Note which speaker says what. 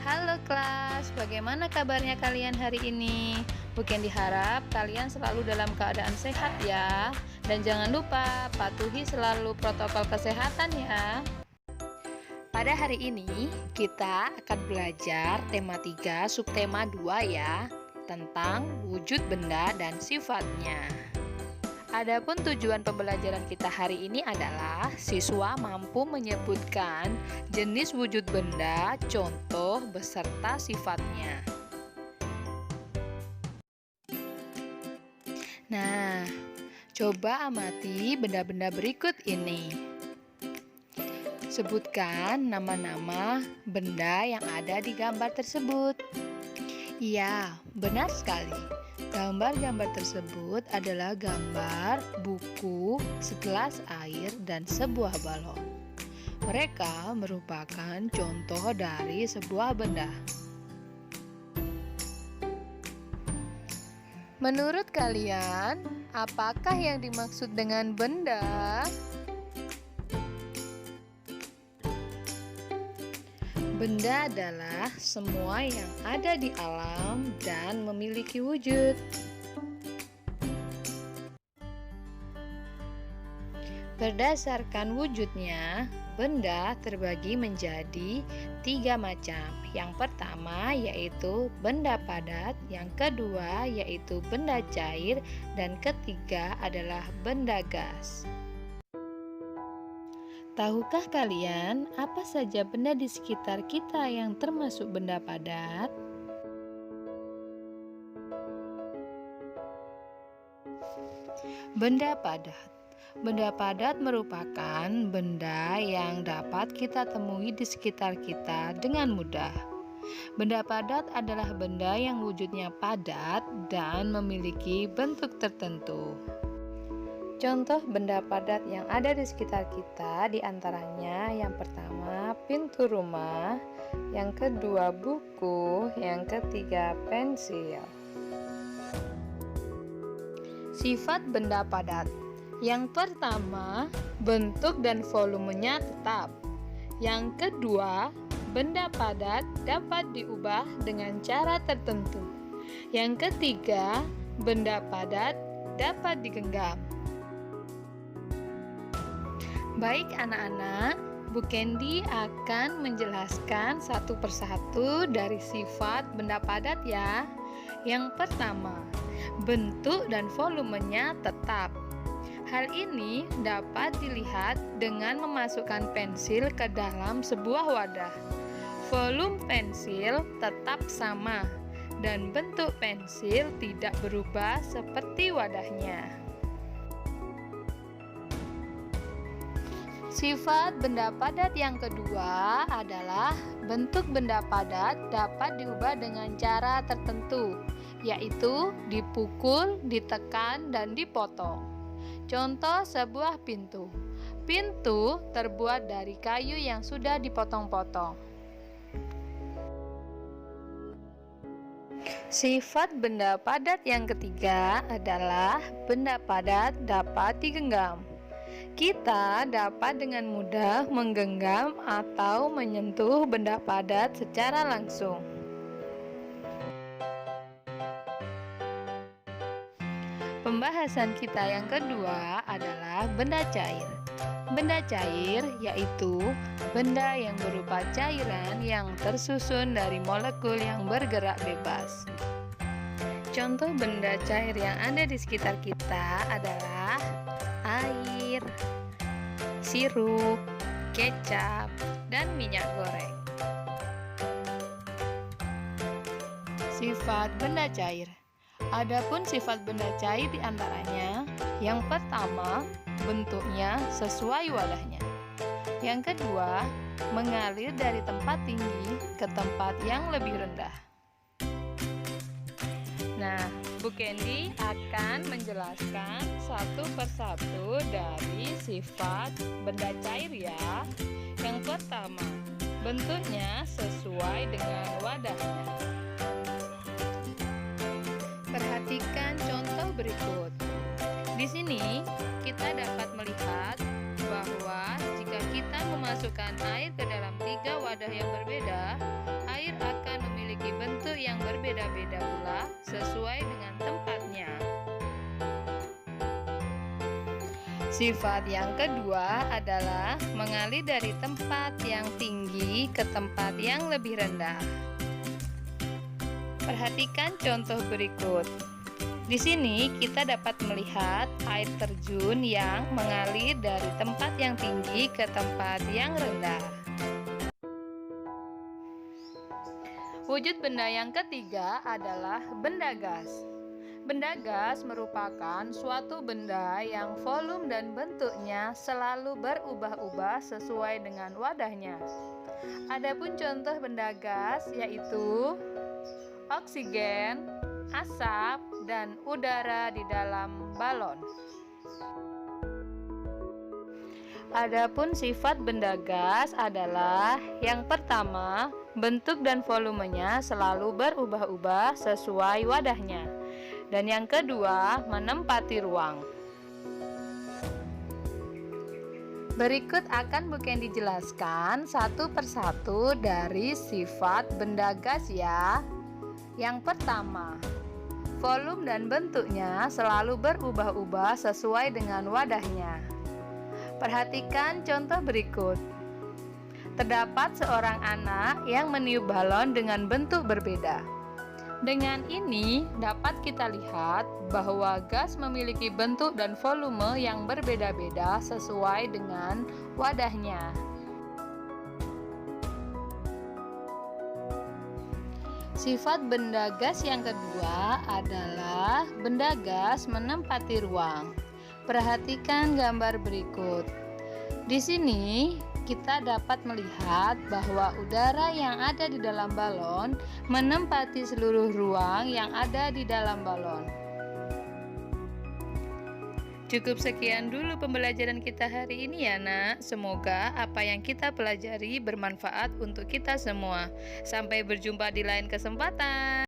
Speaker 1: Halo kelas, bagaimana kabarnya kalian hari ini? Bukan diharap kalian selalu dalam keadaan sehat ya. Dan jangan lupa patuhi selalu protokol kesehatan ya. Pada hari ini kita akan belajar tema 3 subtema 2 ya, tentang wujud benda dan sifatnya. Adapun tujuan pembelajaran kita hari ini adalah siswa mampu menyebutkan jenis wujud benda, contoh, beserta sifatnya. Nah, coba amati benda-benda berikut ini. Sebutkan nama-nama benda yang ada di gambar tersebut. Iya, benar sekali. Gambar-gambar tersebut adalah gambar, buku, segelas air, dan sebuah balon. Mereka merupakan contoh dari sebuah benda. Menurut kalian, apakah yang dimaksud dengan benda? Benda adalah semua yang ada di alam dan memiliki wujud. Berdasarkan wujudnya, benda terbagi menjadi 3 macam. Yang pertama yaitu benda padat, yang kedua yaitu benda cair, dan ketiga adalah benda gas. Tahukah kalian apa saja benda di sekitar kita yang termasuk benda padat? Benda padat. Benda padat merupakan benda yang dapat kita temui di sekitar kita dengan mudah. Benda padat adalah benda yang wujudnya padat dan memiliki bentuk tertentu. Contoh benda padat yang ada di sekitar kita diantaranya yang pertama pintu rumah, yang kedua buku, yang ketiga pensil. Sifat benda padat. Yang pertama, bentuk dan volumenya tetap. Yang kedua, benda padat dapat diubah dengan cara tertentu. Yang ketiga, benda padat dapat digenggam. Baik anak-anak, Bu Kendi akan menjelaskan satu persatu dari sifat benda padat ya. Yang pertama, bentuk dan volumenya tetap. Hal ini dapat dilihat dengan memasukkan pensil ke dalam sebuah wadah. Volume pensil tetap sama dan bentuk pensil tidak berubah seperti wadahnya. Sifat benda padat yang kedua adalah bentuk benda padat dapat diubah dengan cara tertentu, yaitu dipukul, ditekan, dan dipotong. Contoh sebuah pintu. Pintu terbuat dari kayu yang sudah dipotong-potong. Sifat benda padat yang ketiga adalah benda padat dapat digenggam. Kita dapat dengan mudah menggenggam atau menyentuh benda padat secara langsung. Pembahasan kita yang kedua adalah benda cair. Benda cair yaitu benda yang berupa cairan yang tersusun dari molekul yang bergerak bebas. Contoh benda cair yang ada di sekitar kita adalah air, sirup, kecap, dan minyak goreng. Sifat benda cair. Adapun sifat benda cair diantaranya, yang pertama, bentuknya sesuai wadahnya. Yang kedua, mengalir dari tempat tinggi ke tempat yang lebih rendah. Nah, Bu Kendi akan menjelaskan satu persatu dari sifat benda cair ya. Yang pertama, bentuknya sesuai dengan wadahnya. Perhatikan contoh berikut. Di sini kita dapat melihat bahwa jika kita memasukkan air ke dalam 3 wadah yang berbeda, air akan memiliki bentuk yang berbeda-beda pula sesuai dengan tempatnya. Sifat yang kedua adalah mengalir dari tempat yang tinggi ke tempat yang lebih rendah. Perhatikan contoh berikut. Di sini kita dapat melihat air terjun yang mengalir dari tempat yang tinggi ke tempat yang rendah. Wujud benda yang ketiga adalah benda gas. Benda gas merupakan suatu benda yang volume dan bentuknya selalu berubah-ubah sesuai dengan wadahnya. Adapun contoh benda gas yaitu oksigen, asap, dan udara di dalam balon. Adapun sifat benda gas adalah yang pertama, bentuk dan volumenya selalu berubah-ubah sesuai wadahnya. Dan yang kedua, menempati ruang. Berikut akan Bu Candy jelaskan satu persatu dari sifat benda gas ya. Yang pertama, volume dan bentuknya selalu berubah-ubah sesuai dengan wadahnya. Perhatikan contoh berikut. Terdapat seorang anak yang meniup balon dengan bentuk berbeda. Dengan ini dapat kita lihat bahwa gas memiliki bentuk dan volume yang berbeda-beda sesuai dengan wadahnya. Sifat benda gas yang kedua adalah benda gas menempati ruang. Perhatikan gambar berikut. Di sini kita dapat melihat bahwa udara yang ada di dalam balon menempati seluruh ruang yang ada di dalam balon. Cukup sekian dulu pembelajaran kita hari ini ya nak. Semoga apa yang kita pelajari bermanfaat untuk kita semua. Sampai berjumpa di lain kesempatan.